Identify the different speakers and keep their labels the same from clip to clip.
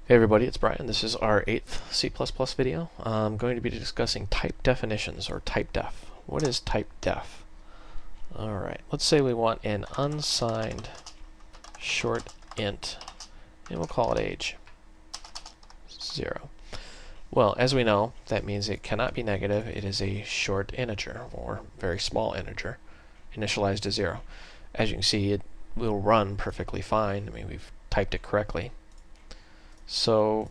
Speaker 1: Hey everybody, it's Brian. This is our 8th C++ video. I'm going to be discussing type definitions, or TypeDef. What is TypeDef? Alright, let's say we want an unsigned short int, and we'll call it age 0. Well, as we know, that means it cannot be negative. It is a short integer, or very small integer, initialized to 0. As you can see, it will run perfectly fine. I mean, we've typed it correctly. So,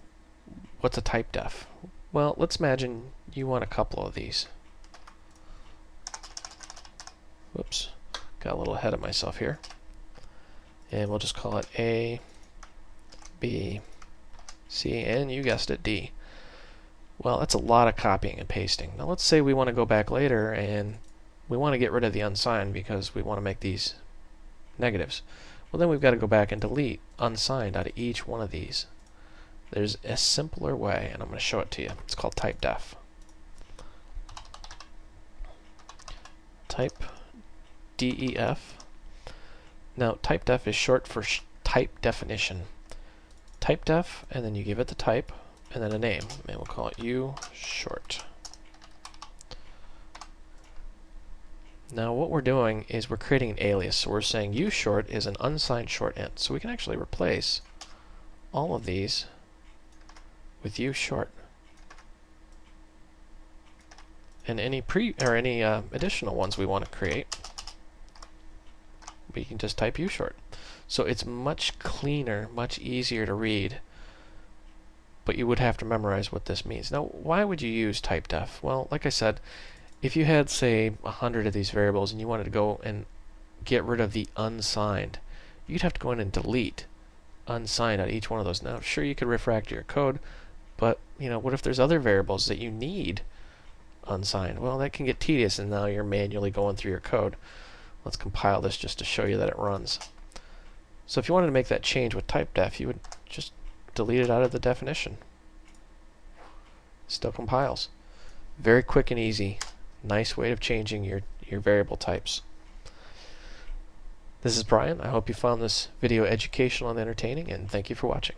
Speaker 1: what's a type def? Well, let's imagine you want a couple of these. Whoops, got a little ahead of myself here. And we'll just call it A, B, C, and you guessed it, D. Well, that's a lot of copying and pasting. Now let's say we want to go back later and we want to get rid of the unsigned because we want to make these negatives. Well, then we've got to go back and delete unsigned out of each one of these. There's a simpler way, and I'm going to show it to you. It's called TypeDef. Type DEF. Now, TypeDef is short for type definition. TypeDef, and then you give it the type, and then a name, and we'll call it uShort. Now, what we're doing is we're creating an alias. So we're saying uShort is an unsigned short int. So we can actually replace all of these with uShort, and any additional ones we want to create, we can just type uShort. So it's much cleaner, much easier to read, but you would have to memorize what this means. Now, why would you use TypeDef? Well, like I said, if you had, say, 100 of these variables and you wanted to go and get rid of the unsigned, you'd have to go in and delete unsigned out of each one of those. Now, sure, you could refactor your code, but what if there's other variables that you need unsigned? Well, that can get tedious, and now you're manually going through your code. Let's compile this just to show you that it runs. So if you wanted to make that change with TypeDef, you would just delete it out of the definition. Still compiles. Very quick and easy. Nice way of changing your variable types. This is Brian. I hope you found this video educational and entertaining, and thank you for watching.